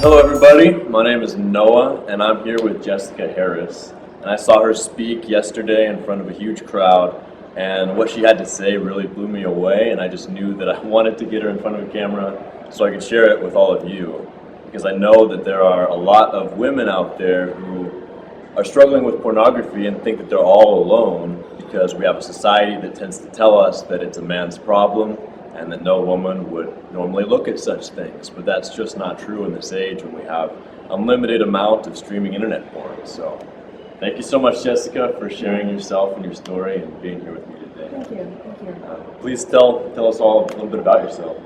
Hello everybody, my name is Noah and I'm here with Jessica Harris. And I saw her speak yesterday in front of a huge crowd, and what she had to say really blew me away, and I just knew that I wanted to get her in front of a camera so I could share it with all of you. Because I know that there are a lot of women out there who are struggling with pornography and think that they're all alone because we have a society that tends to tell us that it's a man's problem and that no woman would normally look at such things. But that's just not true in this age when we have unlimited amount of streaming internet porn. So thank you so much, Jessica, for sharing yourself and your story and being here with me today. Thank you. Please tell us all a little bit about yourself.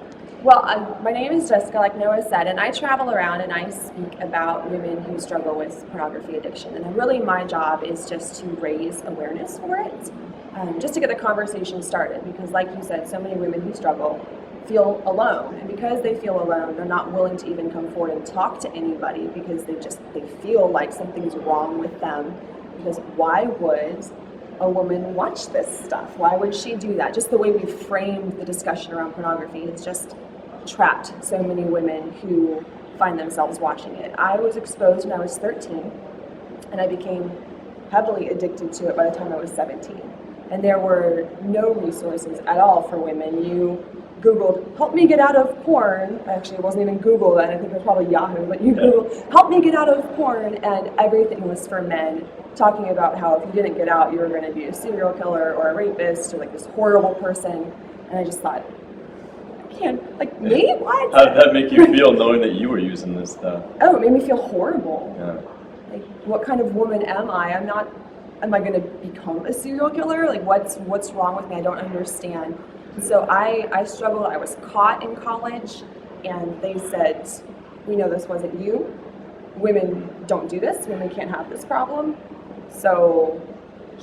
Well, my name is Jessica, like Noah said, and I travel around and I speak about women who struggle with pornography addiction. And really my job is just to raise awareness for it, just to get the conversation started. Because like you said, so many women who struggle feel alone. And because they feel alone, they're not willing to even come forward and talk to anybody because they feel like something's wrong with them. Because why would a woman watch this stuff? Why would she do that? Just the way we framed the discussion around pornography, it's just trapped so many women who find themselves watching it. I was exposed when I was 13, and I became heavily addicted to it by the time I was 17. And there were no resources at all for women. You Googled, help me get out of porn. Actually, it wasn't even Google then, I think it was probably Yahoo, but you Googled, help me get out of porn, and everything was for men, talking about how if you didn't get out, you were going to be a serial killer or a rapist or like this horrible person. And I just thought, like me? What? How did that make you feel knowing that you were using this stuff? Oh, it made me feel horrible. Yeah. Like, what kind of woman am I? Am I going to become a serial killer? Like, what's wrong with me? I don't understand. And so I struggled. I was caught in college, and they said, we know this wasn't you. Women don't do this. Women can't have this problem. So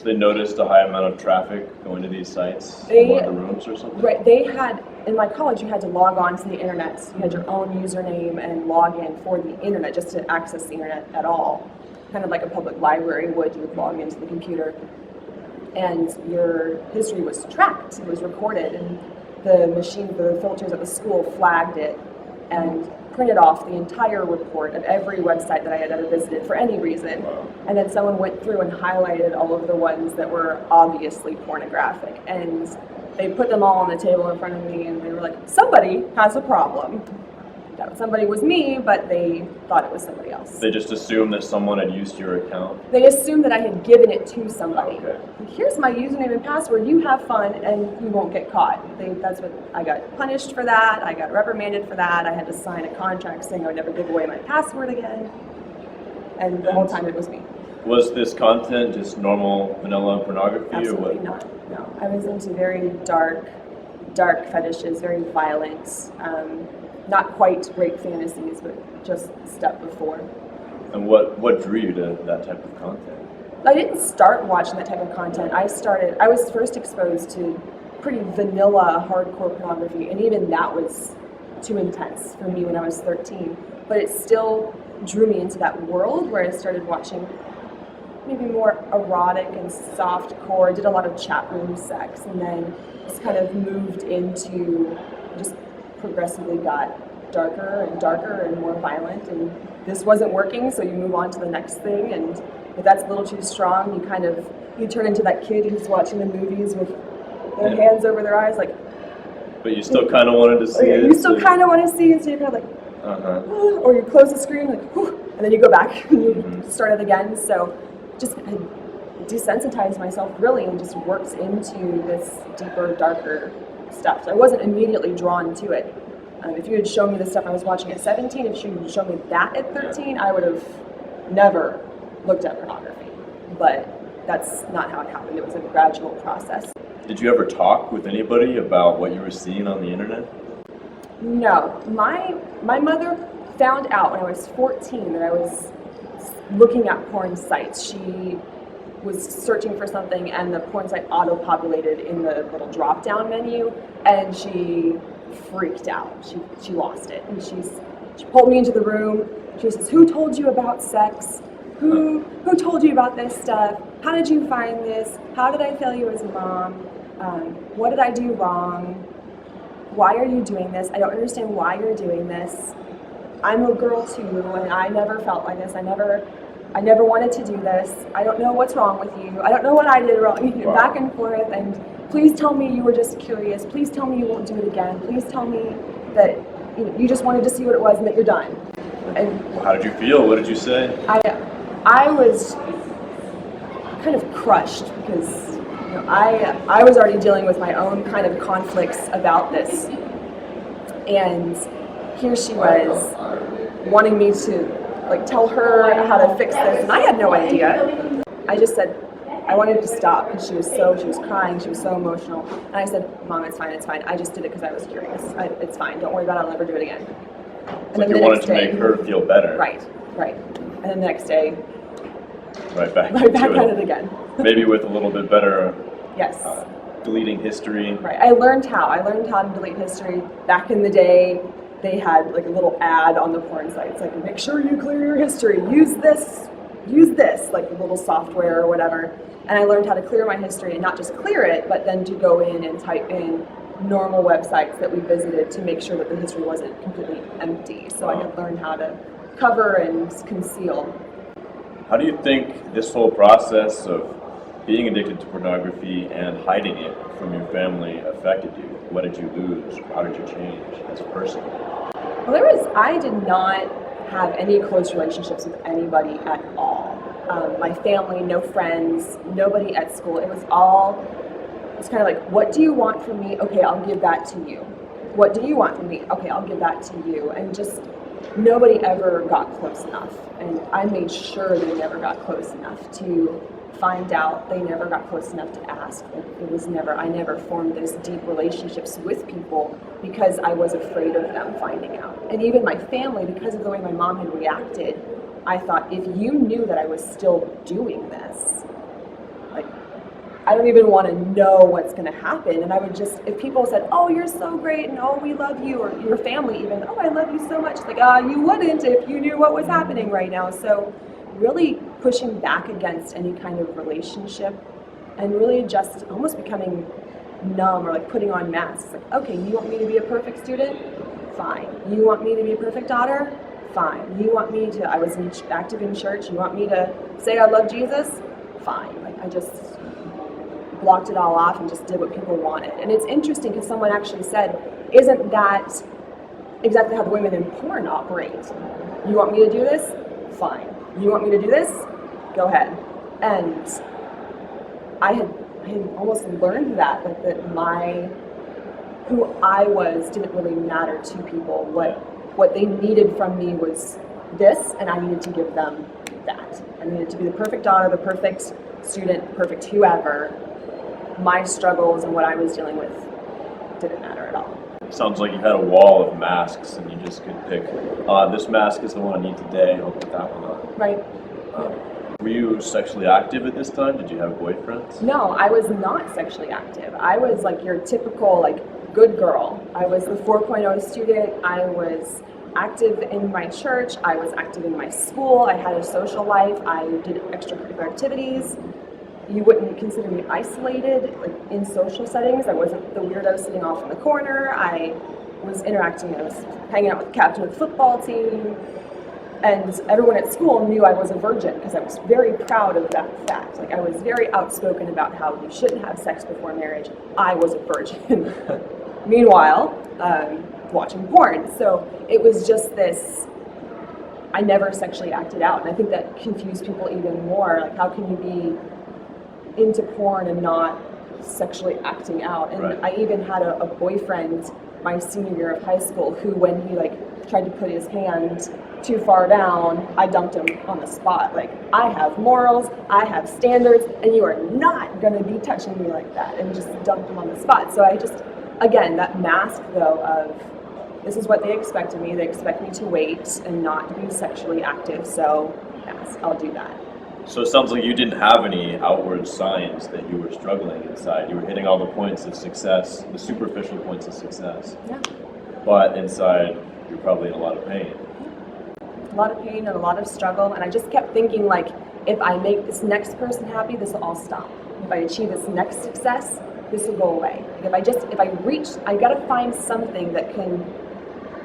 they noticed a high amount of traffic going to these sites in one of the rooms or something? Right. They had, in my college, you had to log on to the internet. You had your own username and log in for the internet just to access the internet at all. Kind of like a public library would. You would log into the computer. And your history was tracked. It was recorded. And the filters at the school flagged it and printed off the entire report of every website that I had ever visited for any reason. Wow. And then someone went through and highlighted all of the ones that were obviously pornographic. And they put them all on the table in front of me, and they were like, somebody has a problem. That somebody was me, but they thought it was somebody else. They just assumed that someone had used your account? They assumed that I had given it to somebody. Okay. Here's my username and password. You have fun, and you won't get caught. That's what I got punished for that. I got reprimanded for that. I had to sign a contract saying I would never give away my password again. And the whole time it was me. Was this content just normal vanilla pornography? Absolutely or what? not. No, I was into very dark fetishes, very violent. Not quite rape fantasies, but just a step before. And what drew you to that type of content? I didn't start watching that type of content. I was first exposed to pretty vanilla, hardcore pornography, and even that was too intense for me when I was 13. But it still drew me into that world where I started watching maybe more erotic and soft core, did a lot of chat room sex, and then just kind of moved into just progressively got darker and more violent, and this wasn't working, so you move on to the next thing, and if that's a little too strong, you turn into that kid who's watching the movies with their hands over their eyes, like. But you still kind of wanted to see it. You still kind of want to see it, so you're kind of like, or you close the screen, like, and then you go back and you start it again. So just desensitized myself really, and just worked into this deeper, darker stuff. So I wasn't immediately drawn to it. If you had shown me the stuff I was watching at 17, if you had shown me that at 13, I would have never looked at pornography. But that's not how it happened. It was a gradual process. Did you ever talk with anybody about what you were seeing on the internet? No. My mother found out when I was 14 that I was looking at porn sites. She was searching for something, and the porn site auto-populated in the little drop-down menu, and she freaked out. She lost it, and she pulled me into the room. She says, "Who told you about sex? Who told you about this stuff? How did you find this? How did I fail you as a mom? What did I do wrong? Why are you doing this? I don't understand why you're doing this." I'm a girl too, and I never felt like this. I never wanted to do this. I don't know what's wrong with you. I don't know what I did wrong. Wow. Back and forth, and please tell me you were just curious. Please tell me you won't do it again. Please tell me that you just wanted to see what it was and that you're done. And How did you feel? What did you say? I was kind of crushed because I was already dealing with my own kind of conflicts about this, and here she was wanting me to tell her how to fix this, and I had no idea. I just said I wanted to stop because she was crying, she was so emotional, and I said, Mom, it's fine. I just did it because I was curious. It's fine. Don't worry about it. I'll never do it again. And then you wanted to make her feel better. Right. And then the next day, right back at it again. Maybe with a little bit better. Yes. Deleting history. Right. I learned how to delete history. Back in the day, they had a little ad on the porn sites, make sure you clear your history. Use this, a little software or whatever. And I learned how to clear my history, and not just clear it, but then to go in and type in normal websites that we visited to make sure that the history wasn't completely empty. So I had learned how to cover and conceal. How do you think this whole process of being addicted to pornography and hiding it from your family affected you? What did you lose? How did you change as a person? Well, I did not have any close relationships with anybody at all. My family, no friends, nobody at school. It was kind of what do you want from me? Okay, I'll give that to you. What do you want from me? Okay, I'll give that to you. And just nobody ever got close enough. And I made sure they never got close enough to find out. They never got close enough to ask. I never formed those deep relationships with people because I was afraid of them finding out. And even my family, because of the way my mom had reacted, I thought, if you knew that I was still doing this, I don't even want to know what's going to happen. And I would just, if people said, oh, you're so great, and oh, we love you, or your family even, oh, I love you so much, you wouldn't if you knew what was happening right now. So really pushing back against any kind of relationship and really just almost becoming numb or putting on masks. Okay, you want me to be a perfect student? Fine. You want me to be a perfect daughter? Fine. You want me to, I was active in church, you want me to say I love Jesus? Fine. I just blocked it all off and just did what people wanted. And it's interesting because someone actually said, isn't that exactly how the women in porn operate? You want me to do this? Fine. You want me to do this? Go ahead. And I had almost learned that who I was didn't really matter to people. What they needed from me was this, and I needed to give them that. I needed to be the perfect daughter, the perfect student, perfect whoever. My struggles and what I was dealing with didn't matter at all. Sounds like you had a wall of masks and you just could pick, this mask is the one I need today, I'll put that one on. Right. Were you sexually active at this time? Did you have boyfriends? No, I was not sexually active. I was your typical good girl. I was the 4.0 student. I was active in my church. I was active in my school. I had a social life. I did extracurricular activities. You wouldn't consider me isolated in social settings. I wasn't the weirdo sitting off in the corner. I was interacting. I was hanging out with the captain of the football team. And everyone at school knew I was a virgin because I was very proud of that fact. I was very outspoken about how you shouldn't have sex before marriage. I was a virgin. Meanwhile, watching porn. So it was just this, I never sexually acted out. And I think that confused people even more. How can you be into porn and not sexually acting out? And right. I even had a boyfriend my senior year of high school who, when he tried to put his hand too far down, I dumped him on the spot. I have morals, I have standards, and you are not going to be touching me like that, and just dumped him on the spot. So I just, again, that mask though of, this is what they expect of me. They expect me to wait and not be sexually active, so yes, I'll do that. So it sounds like you didn't have any outward signs that you were struggling inside. You were hitting all the points of success, the superficial points of success. Yeah. But inside, you're probably in a lot of pain. A lot of pain and a lot of struggle, and I just kept thinking if I make this next person happy, this will all stop. If I achieve this next success, this will go away. If I reach, I gotta find something that can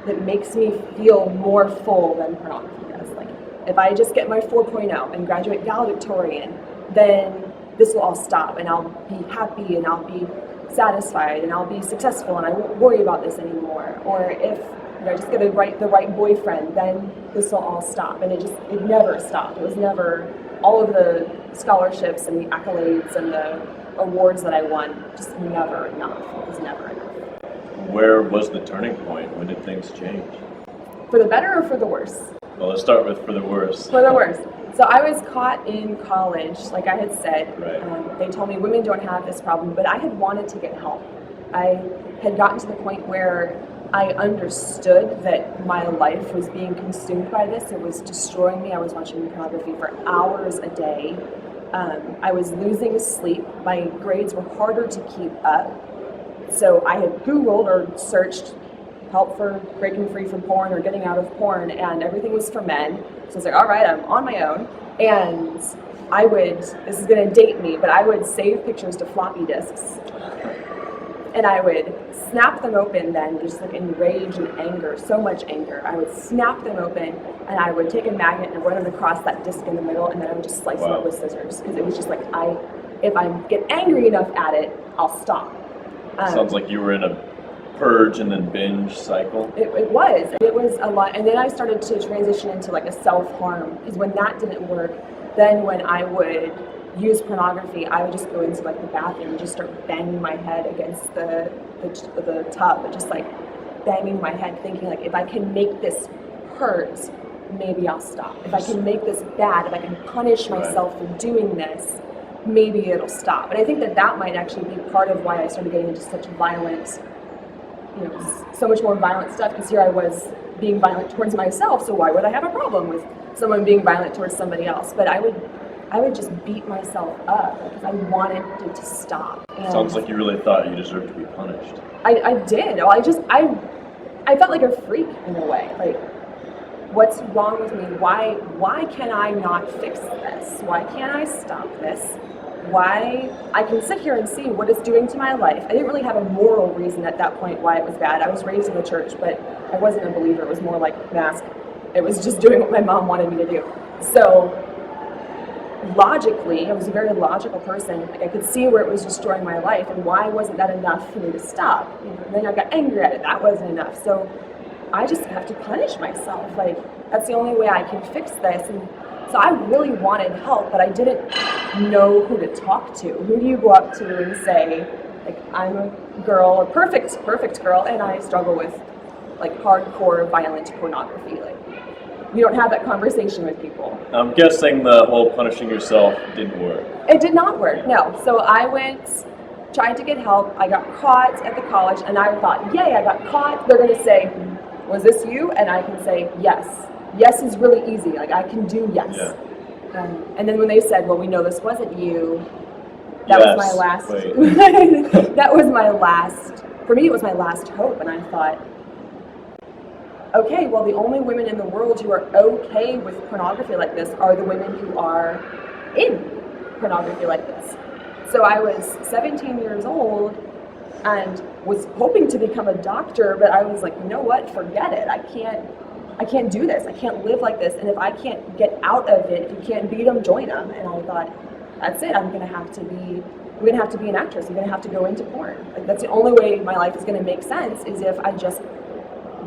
that makes me feel more full than pornography does. Like, if I just get my 4.0 and graduate valedictorian, then this will all stop, and I'll be happy, and I'll be satisfied, and I'll be successful, and I won't worry about this anymore. Or if I just get the right boyfriend, then this will all stop. And it never stopped. It was never, all of the scholarships and the accolades and the awards that I won, just never enough. It was never enough. Where was the turning point? When did things change? For the better or for the worse? Well, let's start with for the worse. For the worse. So I was caught in college, like I had said. Right. They told me women don't have this problem, but I had wanted to get help. I had gotten to the point where I understood that my life was being consumed by this. It was destroying me. I was watching pornography for hours a day. I was losing sleep. My grades were harder to keep up. So I had Googled or searched help for breaking free from porn or getting out of porn, and everything was for men. So I was like, all right, I'm on my own. And this is going to date me, but I would save pictures to floppy disks. And I would snap them open then, just like in rage and anger, so much anger. I would snap them open, and I would take a magnet and run it across that disc in the middle, and then I would just slice them up with scissors. Because it was just like, if I get angry enough at it, I'll stop. Sounds like you were in a purge and then binge cycle. It was a lot. And then I started to transition into like a self-harm, because when that didn't work, then when I would use pornography, I would just go into like the bathroom and just start banging my head against the tub, and just like banging my head, thinking like, if I can make this hurt, maybe I'll stop. If I can make this bad, if I can punish myself for doing this, maybe it'll stop. And I think that might actually be part of why I started getting into such violent, so much more violent stuff, because here I was being violent towards myself, so why would I have a problem with someone being violent towards somebody else? But I would just beat myself up because I wanted it to stop. And sounds like you really thought you deserved to be punished. I did. I felt like a freak in a way. Like, what's wrong with me? Why can I not fix this? Why can't I stop this? Why I can sit here and see what it's doing to my life. I didn't really have a moral reason at that point why it was bad. I was raised in the church, but I wasn't a believer. It was more like mask. It was just doing what my mom wanted me to do. So logically, I was a very logical person. Like, I could see where it was destroying my life, and why wasn't that enough for me to stop? And then I got angry at it. That wasn't enough. So I just have to punish myself. Like, that's the only way I can fix this. And so I really wanted help, but I didn't know who to talk to. Who do you go up to and say, like, I'm a girl, a perfect girl, and I struggle with like hardcore violent pornography? Like, you don't have that conversation with people. I'm guessing the whole punishing yourself didn't work. It did not work, no. So I tried to get help. I got caught at the college, and I thought, yay, I got caught. They're going to say, was this you? And I can say, yes. Yes is really easy. Like, I can do yes. Yeah. And then when they said, well, we know this wasn't you, that was my last. That was my last. For me, it was my last hope. And I thought, okay, well, the only women in the world who are okay with pornography like this are the women who are in pornography like this. So I was 17 years old and was hoping to become a doctor, but I was like, you know what? Forget it. I can't do this. I can't live like this. And if I can't get out of it, if you can't beat them, join them. And I thought, that's it. I'm gonna have to be an actress. I'm gonna have to go into porn. Like, that's the only way my life is gonna make sense, is if I just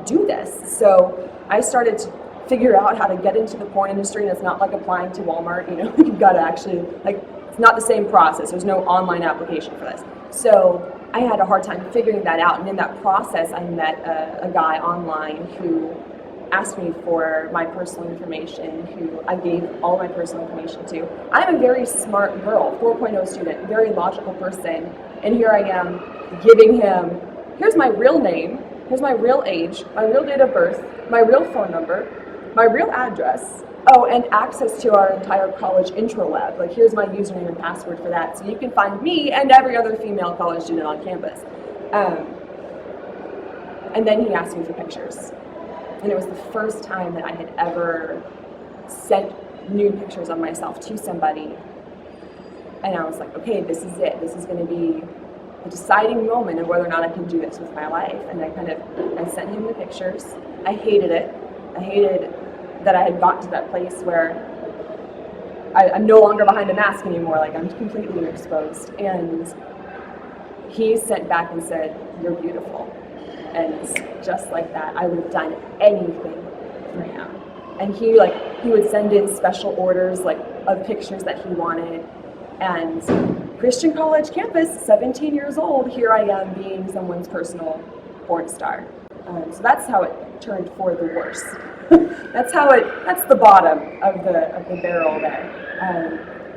do this. So I started to figure out how to get into the porn industry, and it's not like applying to Walmart. You've got to actually, like, it's not the same process. There's no online application for this. So I had a hard time figuring that out, and in that process I met a guy online who asked me for my personal information, who I gave all my personal information to. I'm a very smart girl, 4.0 student, very logical person, and here I am giving him, here's my real name, here's my real age, my real date of birth, my real phone number, my real address, and access to our entire college intro lab. Like, here's my username and password for that, so you can find me and every other female college student on campus. And then he asked me for pictures. And it was the first time that I had ever sent nude pictures of myself to somebody. And I was like, okay, this is it. This is going to be the deciding moment of whether or not I can do this with my life. And I sent him the pictures. I hated it. I hated that I had gotten to that place where I'm no longer behind a mask anymore. Like, I'm completely exposed. And he sent back and said, "You're beautiful." And just like that, I would have done anything for him. And he would send in special orders of pictures that he wanted. And Christian college campus, 17 years old, here I am being someone's personal porn star. So that's how it turned for the worse. That's the bottom of the barrel there.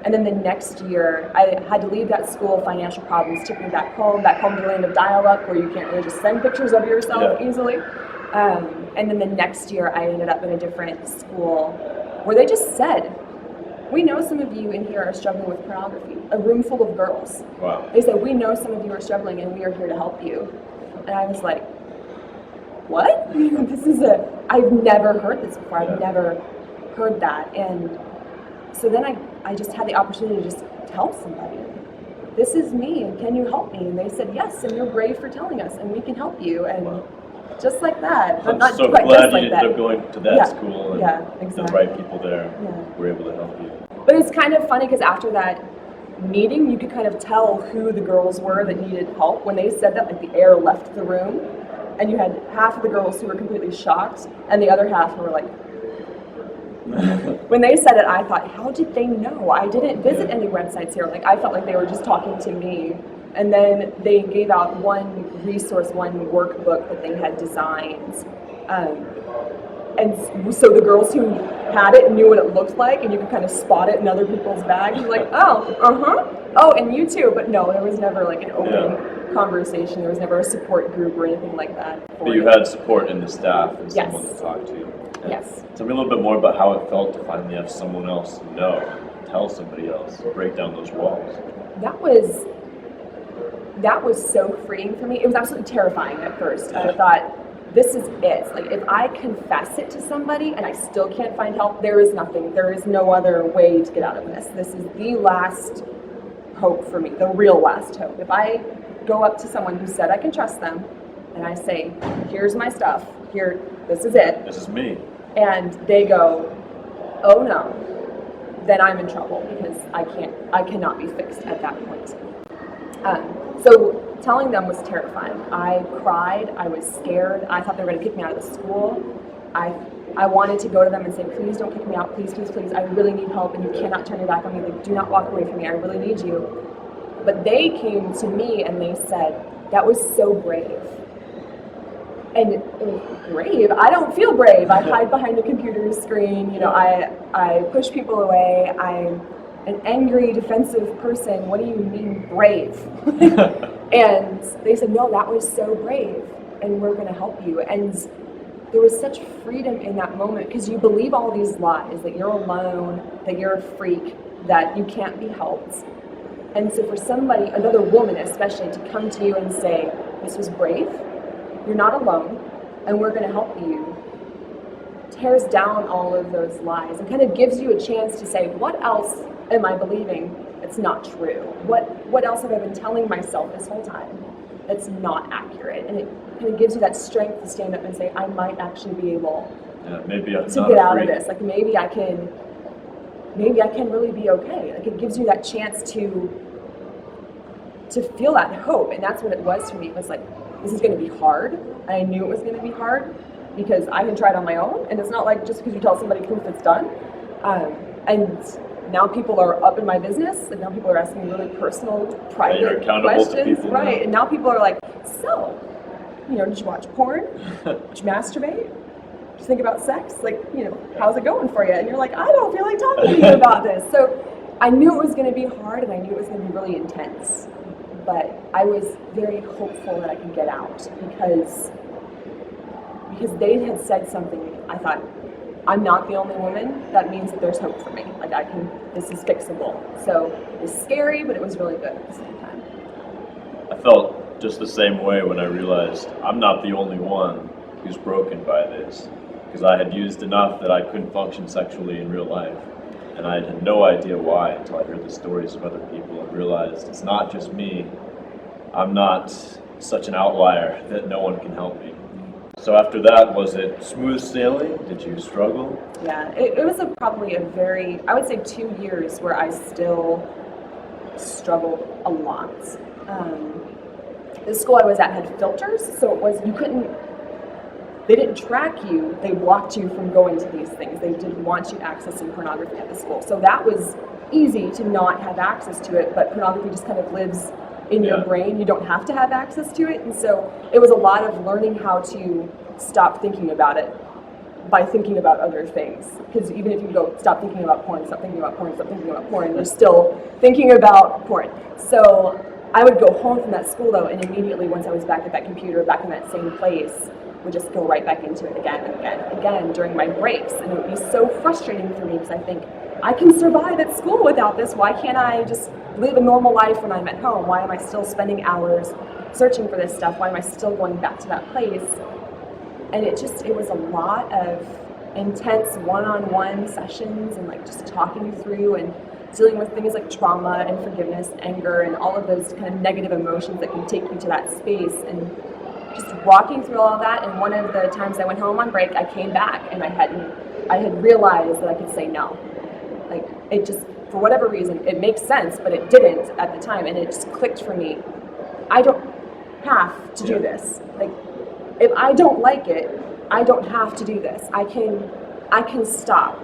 And then the next year, I had to leave that school. Financial problems took me back home to the land of dial-up, where you can't really just send pictures of yourself easily. And then the next year, I ended up in a different school where they just said, "We know some of you in here are struggling with pornography." A room full of girls. Wow. They said, "We know some of you are struggling, and we are here to help you." And I was like, "What? I've never heard this before. I've never heard that." And so then I just had the opportunity to just tell somebody, "This is me, and can you help me?" And they said, "Yes, and you're brave for telling us, and we can help you." And just like that. I'm not so quite glad just like you that. ended up going to that school and exactly. the right people there were able to help you. But it's kind of funny because after that meeting, you could kind of tell who the girls were that needed help. When they said that, like, the air left the room, and you had half of the girls who were completely shocked, and the other half who were like, when they said it, I thought, how did they know? I didn't visit any websites here. Like, I felt like they were just talking to me. And then they gave out one resource, one workbook that they had designed. And so the girls who had it knew what it looked like, and you could kind of spot it in other people's bags. You're like, oh, and you too. But no, there was never like an open conversation. There was never a support group or anything like that. But you had support in the staff and someone to talk to. And yes. Tell me a little bit more about how it felt to finally have someone else know, tell somebody else, break down those walls. That was so freeing for me. It was absolutely terrifying at first. I thought, this is it. Like, if I confess it to somebody and I still can't find help, there is nothing. There is no other way to get out of this. This is the last hope for me, the real last hope. If I go up to someone who said I can trust them, and I say, here's my stuff, here, this is it. This is me. And they go, oh no, then I'm in trouble because I cannot be fixed at that point. So telling them was terrifying. I cried, I was scared, I thought they were gonna kick me out of the school. I wanted to go to them and say, please don't kick me out, please, please, please, I really need help and you cannot turn your back on me, like, do not walk away from me, I really need you. But they came to me and they said, that was so brave. And brave? I don't feel brave. I hide behind a computer screen, you know, I push people away, I'm an angry, defensive person. What do you mean brave? And they said, no, that was so brave, and we're going to help you. And there was such freedom in that moment because you believe all these lies, that you're alone, that you're a freak, that you can't be helped. And so for somebody, another woman especially, to come to you and say, this was brave, you're not alone, and we're going to help you, tears down all of those lies and kind of gives you a chance to say, what else am I believing that's not true? What else have I been telling myself this whole time that's not accurate? And it kind of gives you that strength to stand up and say, I might actually be able to get out of this. Like, maybe I can really be okay. Like, it gives you that chance to feel that hope. And that's what it was for me. It was like, this is going to be hard. And I knew it was going to be hard because I can try it on my own. And it's not like just because you tell somebody proof it's done. And now people are up in my business, and now people are asking me really personal, private questions. Right. Now. And now people are like, so, you know, did you watch porn? Did you masturbate? Did you think about sex? Like, you know, how's it going for you? And you're like, I don't feel like talking to you about this. So I knew it was going to be hard, and I knew it was going to be really intense. But I was very hopeful that I could get out because they had said something. I thought, I'm not the only woman. That means that there's hope for me. Like, this is fixable. So it was scary, but it was really good at the same time. I felt just the same way when I realized I'm not the only one who's broken by this, because I had used enough that I couldn't function sexually in real life. And I had no idea why until I heard the stories of other people and realized it's not just me. I'm not such an outlier that no one can help me. So after that, was it smooth sailing? Did you struggle? Yeah, it was probably a very, I would say 2 years where I still struggled a lot. The school I was at had filters, so it was, you couldn't, they didn't track you, they blocked you from going to these things. They didn't want you accessing pornography at the school. So that was easy to not have access to it, but pornography just kind of lives in your brain. You don't have to have access to it. And so it was a lot of learning how to stop thinking about it by thinking about other things. Because even if you go, stop thinking about porn, stop thinking about porn, stop thinking about porn, you're still thinking about porn. So I would go home from that school though, and immediately once I was back at that computer, back in that same place, would just go right back into it again and again and again during my breaks. And it would be so frustrating for me because I think, I can survive at school without this. Why can't I just live a normal life when I'm at home? Why am I still spending hours searching for this stuff? Why am I still going back to that place? And it was a lot of intense one-on-one sessions and like just talking through and dealing with things like trauma and forgiveness, anger, and all of those kind of negative emotions that can take you to that space. And just walking through all of that. And one of the times I went home on break, I came back and I had realized that I could say no. Like, it just, for whatever reason, it makes sense, but it didn't at the time, and it just clicked for me. I don't have to do this. Like, if I don't like it, I don't have to do this. I can stop.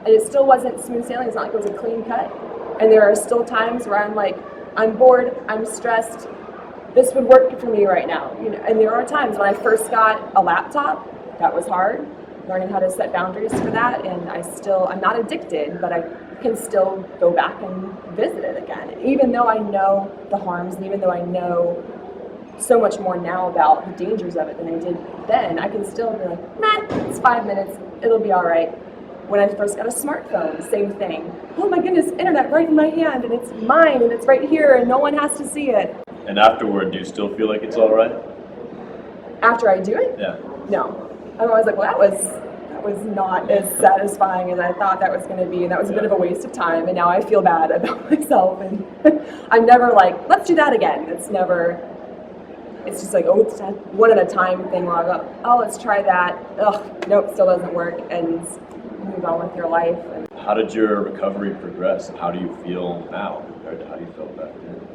And it still wasn't smooth sailing. It's not like it was a clean cut. And there are still times where I'm like, I'm bored, I'm stressed, this would work for me right now. You know, and there are times when I first got a laptop, that was hard. Learning how to set boundaries for that, and I'm not addicted, but I can still go back and visit it again. Even though I know the harms, and even though I know so much more now about the dangers of it than I did then, I can still be like, nah, it's 5 minutes, it'll be all right. When I first got a smartphone, same thing. Oh my goodness, internet right in my hand, and it's mine, and it's right here, and no one has to see it. And afterward, do you still feel like it's all right? After I do it? Yeah. No. I'm always like, well, that was not as satisfying as I thought that was going to be, and that was a bit of a waste of time, and now I feel bad about myself, and I'm never like, let's do that again. It's just like, oh, it's a one at a time thing where I go, oh, let's try that. Ugh, nope, still doesn't work, and move on with your life. And how did your recovery progress, and how do you feel now compared to how you felt back then?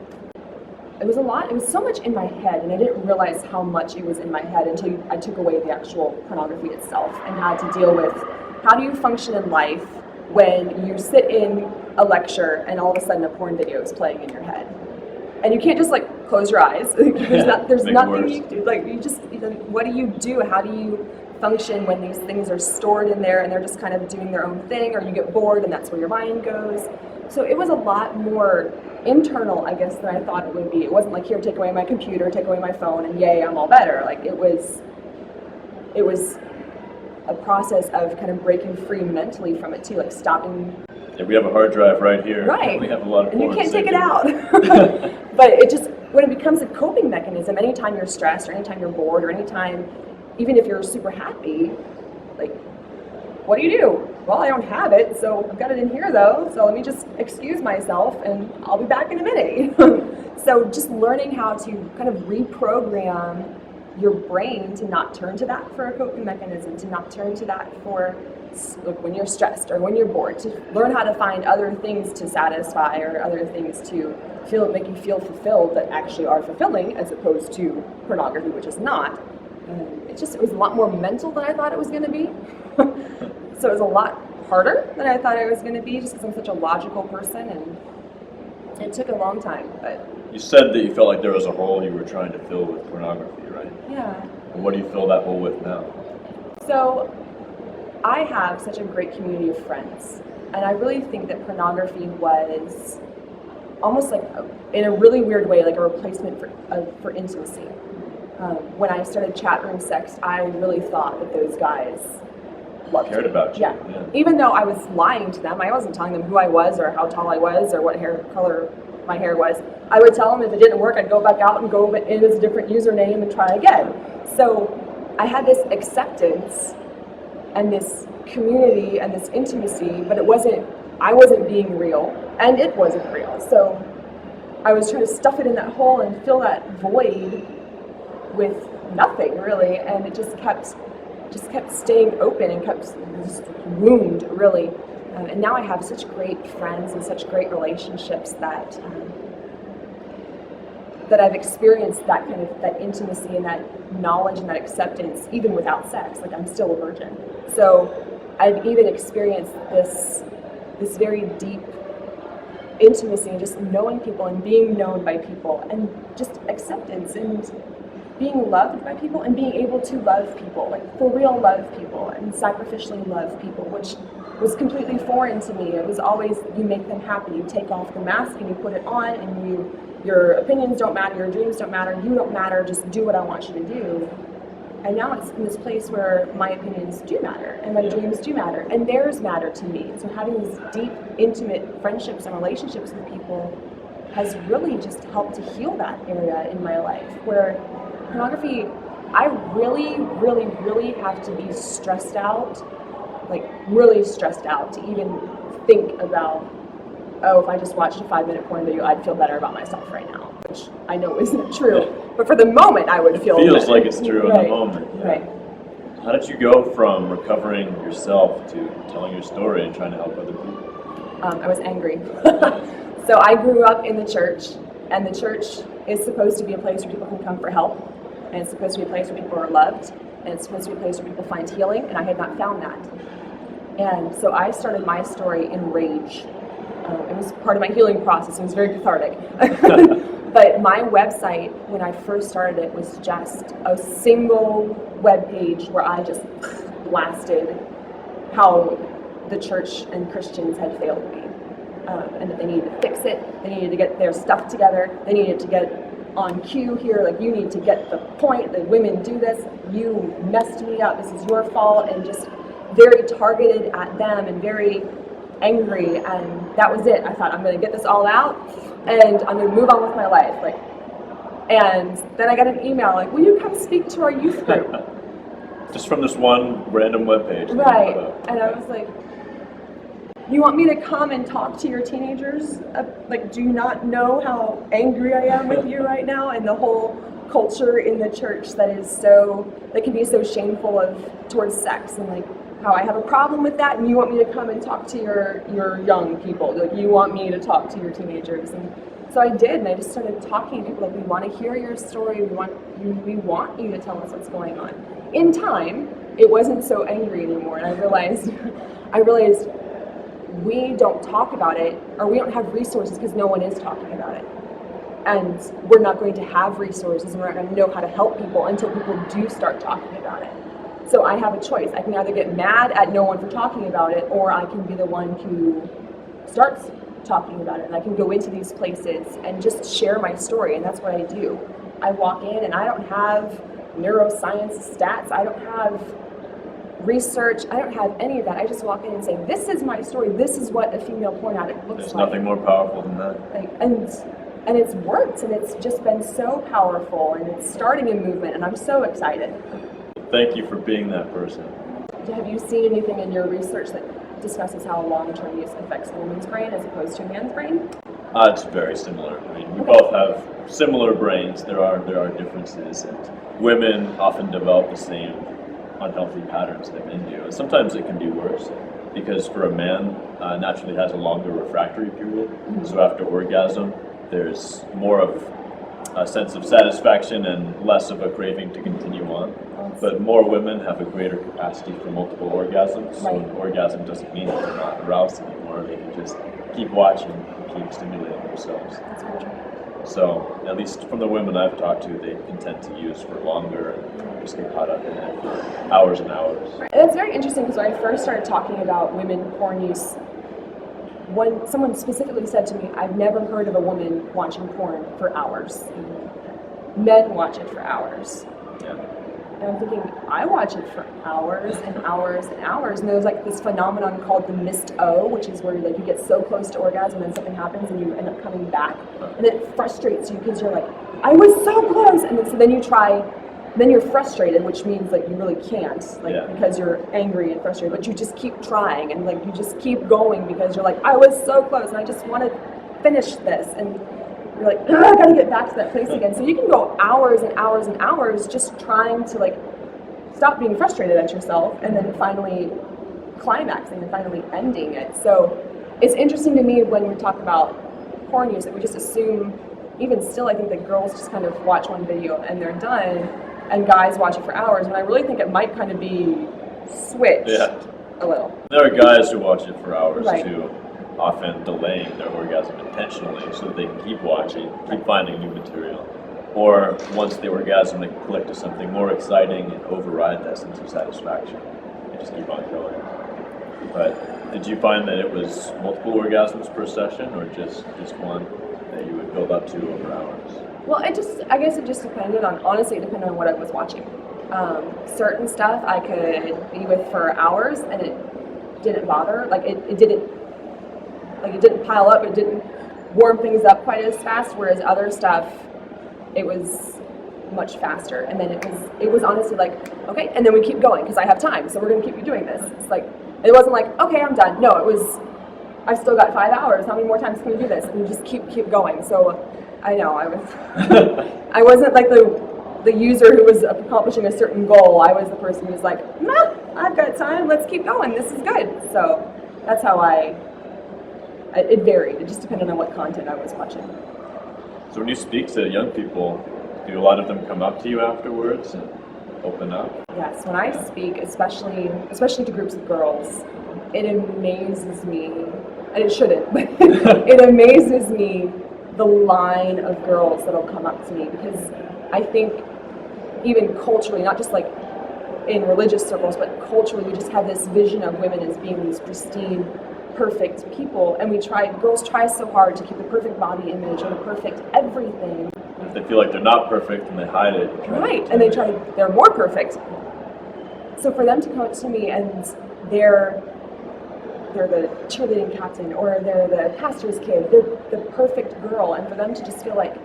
It was a lot. It was so much in my head, and I didn't realize how much it was in my head until I took away the actual pornography itself and had to deal with how do you function in life when you sit in a lecture and all of a sudden a porn video is playing in your head. And you can't just like close your eyes. There's nothing you do. Like what do you do? How do you function when these things are stored in there and they're just kind of doing their own thing, or you get bored and that's where your mind goes? So it was a lot more internal, I guess, than I thought it would be. It wasn't like, here, take away my computer, take away my phone, and yay, I'm all better. Like it was a process of kind of breaking free mentally from it too, like stopping. Yeah, we have a hard drive right here. Right. We have a lot of and you can't take it here. out. But it just, when it becomes a coping mechanism, anytime you're stressed or anytime you're bored or anytime, even if you're super happy, like, what do you do? Well, I don't have it, so I've got it in here though, so let me just excuse myself and I'll be back in a minute. So just learning how to kind of reprogram your brain to not turn to that for a coping mechanism, to not turn to that for like when you're stressed or when you're bored, to learn how to find other things to satisfy or other things to make you feel fulfilled that actually are fulfilling, as opposed to pornography, which is not. It was a lot more mental than I thought it was going to be. So it was a lot harder than I thought it was going to be, just because I'm such a logical person, and it took a long time. But you said that you felt like there was a hole you were trying to fill with pornography, right? yeah. And what do you fill that hole with now? So I have such a great community of friends, and I really think that pornography was almost like, in a really weird way, like a replacement for intimacy. When I started chat room sex, I really thought that those guys cared about you. Yeah. Even though I was lying to them, I wasn't telling them who I was or how tall I was or what hair color my hair was. I would tell them if it didn't work, I'd go back out and go in as a different username and try again. So I had this acceptance and this community and this intimacy, but I wasn't being real, and it wasn't real. So I was trying to stuff it in that hole and fill that void with nothing really, and it just kept staying open and kept this wound really. And now I have such great friends and such great relationships that I've experienced that kind of that intimacy and that knowledge and that acceptance even without sex. Like I'm still a virgin, so I've even experienced this very deep intimacy and just knowing people and being known by people and just acceptance and being loved by people and being able to love people, like for real love people and sacrificially love people, which was completely foreign to me. It was always you make them happy, you take off the mask and you put it on, and your opinions don't matter, your dreams don't matter, you don't matter, just do what I want you to do. And now it's in this place where my opinions do matter and my dreams do matter and theirs matter to me. So having these deep, intimate friendships and relationships with people has really just helped to heal that area in my life where pornography, I really, really, really have to be stressed out, like really stressed out to even think about, oh, if I just watched a 5-minute porn video, I'd feel better about myself right now, which I know isn't true. But for the moment, I would feel feels better. like it's true in the moment. Yeah. Right. How did you go from recovering yourself to telling your story and trying to help other people? I was angry. So I grew up in the church, and the church is supposed to be a place where people can come for help, and it's supposed to be a place where people are loved, and it's supposed to be a place where people find healing, and I had not found that. And so I started my story in rage. It was part of my healing process. It was very cathartic. But my website, when I first started it, was just a single web page where I just blasted how the church and Christians had failed me. And that they needed to fix it, they needed to get their stuff together, they needed to get on cue here, like you need to get the point that women do this, you messed me up, this is your fault, and just very targeted at them and very angry, and that was it. I thought, I'm going to get this all out and I'm going to move on with my life. And then I got an email like, will you come speak to our youth group? Just from this one random webpage. Right. And I was like, you want me to come and talk to your teenagers? Like, do you not know how angry I am with you right now? And the whole culture in the church that can be so shameful towards sex, and like how I have a problem with that, and you want me to come and talk to your young people, like you want me to talk to your teenagers. And so I did, and I just started talking to people like, we want to hear your story, we want you to tell us what's going on. In time, it wasn't so angry anymore, and I realized we don't talk about it, or we don't have resources because no one is talking about it. And we're not going to have resources, and we're not going to know how to help people until people do start talking about it. So I have a choice. I can either get mad at no one for talking about it, or I can be the one who starts talking about it. And I can go into these places and just share my story, and that's what I do. I walk in, and I don't have neuroscience stats. I don't have research. I don't have any of that. I just walk in and say, this is my story. This is what a female porn addict looks like. There's nothing more powerful than that. And it's worked, and it's just been so powerful, and it's starting a movement, and I'm so excited. Thank you for being that person. Have you seen anything in your research that discusses how long-term use affects a woman's brain as opposed to a man's brain? It's very similar. I mean, we both have similar brains. There are differences, and women often develop the same unhealthy patterns that men do. And sometimes it can be worse, because for a man, naturally has a longer refractory period. Mm-hmm. So after orgasm, there's more of a sense of satisfaction and less of a craving to continue on. But more women have a greater capacity for multiple orgasms. So an orgasm doesn't mean that they're not aroused anymore. They can just keep watching and keep stimulating themselves. That's very true. So at least from the women I've talked to, they can tend to use for longer and just get caught up in it for hours and hours. And that's very interesting, because when I first started talking about women porn use, someone specifically said to me, I've never heard of a woman watching porn for hours. Men watch it for hours. Yeah. And I'm thinking, I watch it for hours and hours and hours. And there's like this phenomenon called the missed O, which is where like you get so close to orgasm and then something happens and you end up coming back. And it frustrates you because you're like, I was so close. And then you try, then you're frustrated, which means like you really can't, because you're angry and frustrated, but you just keep trying, and like you just keep going because you're like, I was so close and I just want to finish this. And you're like, I gotta get back to that place again. So you can go hours and hours and hours just trying to like stop being frustrated at yourself and then finally climaxing and finally ending it. So it's interesting to me when we talk about porn use that we just assume, even still, I think that girls just kind of watch one video and they're done, and guys watch it for hours, when I really think it might kind of be switched a little. There are guys who watch it for hours Right. too, often delaying their orgasm intentionally so that they can keep watching, keep finding new material. Or once they orgasm, they can click to something more exciting and override that sense of satisfaction and just keep on going. But did you find that it was multiple orgasms per session or just one that you would build up to over hours? Well, I guess it just depended on, honestly, it depended on what I was watching. Certain stuff I could be with for hours and it didn't bother, like it didn't pile up, it didn't warm things up quite as fast, whereas other stuff, it was much faster. And then it was honestly like, okay, and then we keep going because I have time, so we're gonna keep doing this. It's like, it wasn't like, okay, I'm done. No, it was, I've still got 5 hours. How many more times can we do this? And you just keep going. So I know I was, I wasn't like the user who was accomplishing a certain goal. I was the person who was like, nah, I've got time. Let's keep going. This is good. So that's how it varied. It just depended on what content I was watching. So when you speak to young people, do a lot of them come up to you afterwards and open up? Yes, when I speak, especially to groups of girls, it amazes me, and it shouldn't, but it amazes me the line of girls that'll come up to me, because I think even culturally, not just like in religious circles, but culturally, we just have this vision of women as being these pristine, perfect people, and girls try so hard to keep the perfect body image and the perfect everything. If they feel like they're not perfect, then they hide it. Right, and they're more perfect. So for them to come up to me and they're the cheerleading captain, or they're the pastor's kid, they're the perfect girl, and for them to just feel like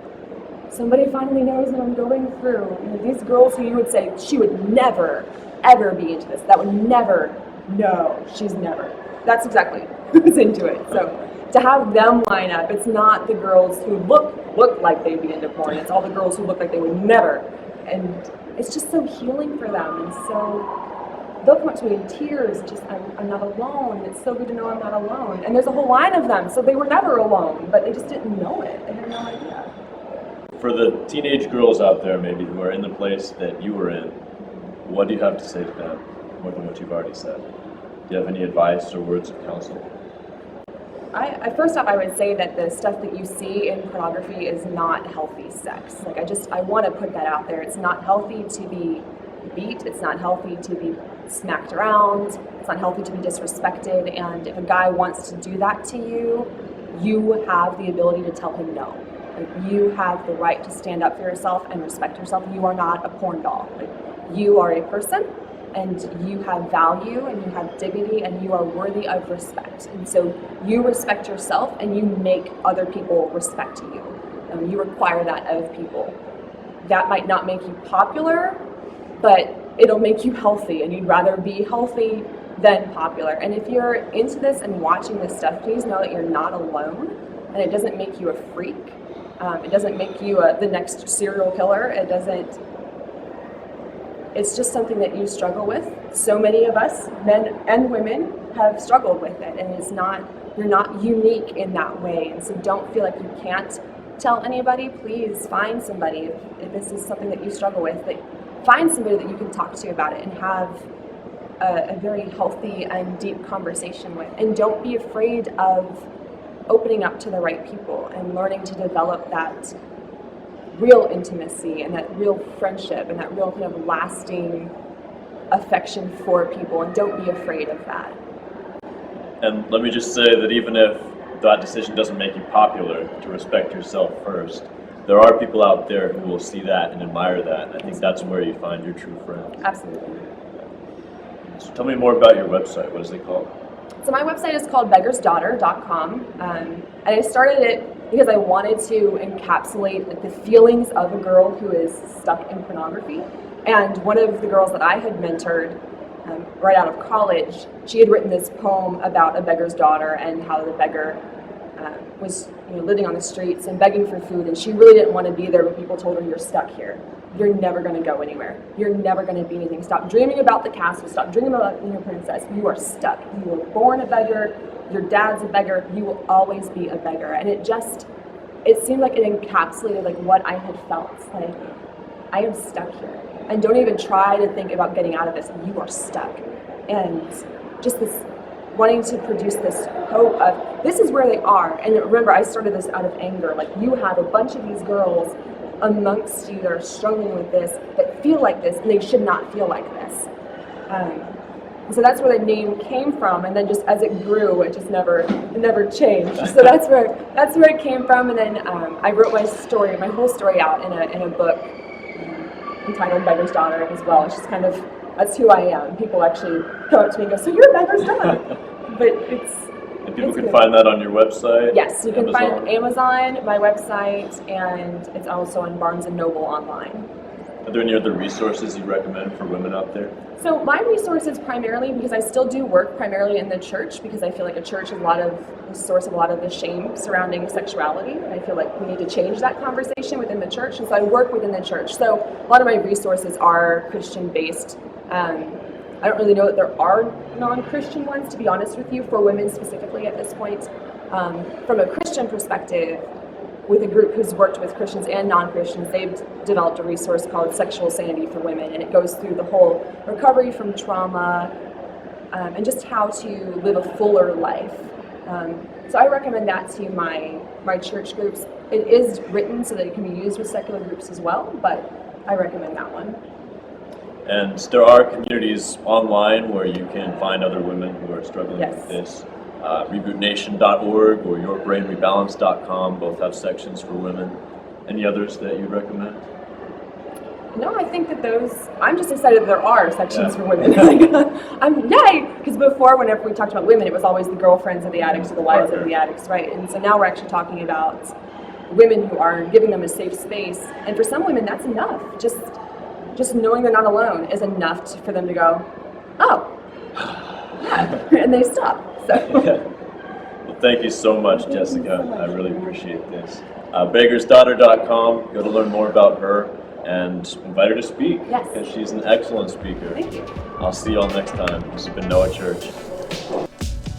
somebody finally knows what I'm going through. You know, these girls who you would say, she would never, ever be into this. That would never, no, she's never. That's exactly who's into it. So to have them line up, it's not the girls who look like they'd be into porn. It's all the girls who look like they would never. And it's just so healing for them. And so they'll come up to me in tears, just, I'm not alone. It's so good to know I'm not alone. And there's a whole line of them, so they were never alone, but they just didn't know it. They had no idea. For the teenage girls out there maybe who are in the place that you were in, what do you have to say to them, more than what you've already said? Do you have any advice or words of counsel? First off, I would say that the stuff that you see in pornography is not healthy sex. Like, I want to put that out there. It's not healthy to be beat. It's not healthy to be smacked around. It's not healthy to be disrespected. And if a guy wants to do that to you, you have the ability to tell him no. Like, you have the right to stand up for yourself and respect yourself. You are not a porn doll. Like, you are a person, and you have value, and you have dignity, and you are worthy of respect. And so you respect yourself, and you make other people respect you. And you require that of people. That might not make you popular, but it'll make you healthy, and you'd rather be healthy than popular. And if you're into this and watching this stuff, please know that you're not alone, and it doesn't make you a freak. It doesn't make you the next serial killer. It's just something that you struggle with. So many of us, men and women, have struggled with it, and you're not unique in that way. And so don't feel like you can't tell anybody. Please find somebody, if this is something that you struggle with, find somebody that you can talk to about it and have a very healthy and deep conversation with. And don't be afraid of opening up to the right people and learning to develop that real intimacy and that real friendship and that real kind of lasting affection for people, and don't be afraid of that. And let me just say that even if that decision doesn't make you popular, to respect yourself first, there are people out there who will see that and admire that. I think that's where you find your true friend. Absolutely. So tell me more about your website. What is it called? So my website is called beggarsdaughter.com, and I started it because I wanted to encapsulate the feelings of a girl who is stuck in pornography. And one of the girls that I had mentored right out of college, she had written this poem about a beggar's daughter and how the beggar was living on the streets and begging for food, and she really didn't want to be there, but people told her, "You're stuck here. You're never going to go anywhere. You're never going to be anything. Stop dreaming about the castle. Stop dreaming about being a princess. You are stuck. You were born a beggar. Your dad's a beggar. You will always be a beggar." And it seemed like it encapsulated like what I had felt. Like, I am stuck here. And don't even try to think about getting out of this. You are stuck. And just this wanting to produce this hope of this is where they are. And remember, I started this out of anger. Like, you have a bunch of these girls amongst you that are struggling with this, that feel like this, and they should not feel like this. So that's where the name came from, and then just as it grew, it never changed. So that's where it came from, and then I wrote my whole story out in a book entitled Beggar's Daughter as well. It's just kind of, that's who I am. People actually come up to me and go, "So you're a beggar's daughter?" But And people can find that on your website? Yes, you can Amazon? find Amazon, my website, and it's also on Barnes & Noble online. Are there any other resources you recommend for women out there? So my resources primarily, because I still do work primarily in the church, because I feel like a church is the source of a lot of the shame surrounding sexuality. I feel like we need to change that conversation within the church, and so I work within the church. So a lot of my resources are Christian-based. I don't really know that there are non-Christian ones, to be honest with you, for women specifically at this point. From a Christian perspective, with a group who's worked with Christians and non-Christians, they've developed a resource called Sexual Sanity for Women, and it goes through the whole recovery from trauma and just how to live a fuller life. So I recommend that to my church groups. It is written so that it can be used with secular groups as well, but I recommend that one. And there are communities online where you can find other women who are struggling Yes. with this. RebootNation.org or YourBrainRebalance.com both have sections for women. Any others that you'd recommend? No, I think that I'm just excited that there are sections Yeah. for women. Yay! Because before, whenever we talked about women, it was always the girlfriends of the addicts or the wives of the addicts, right? And so now we're actually talking about women who are giving them a safe space. And for some women, that's enough. Just knowing they're not alone is enough for them to go, "Oh, yeah," and they stop. So. Well, thank you so much, Thank you Jessica. so much. I really appreciate this. Beggarsdaughter.com. Go to learn more about her and invite her to speak. Yes. Because she's an excellent speaker. Thank you. I'll see you all next time. This has been Noah Church.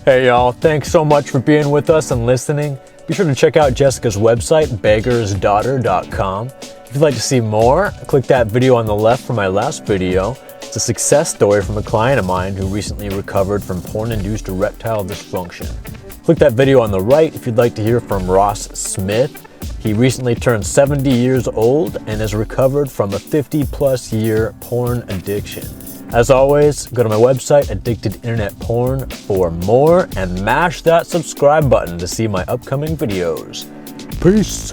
Hey y'all, thanks so much for being with us and listening. Be sure to check out Jessica's website, beggarsdaughter.com. If you'd like to see more, click that video on the left from my last video. It's a success story from a client of mine who recently recovered from porn-induced erectile dysfunction. Click that video on the right if you'd like to hear from Ross Smith. He recently turned 70 years old and has recovered from a 50-plus year porn addiction. As always, go to my website, Addicted Internet Porn, for more, and mash that subscribe button to see my upcoming videos. Peace!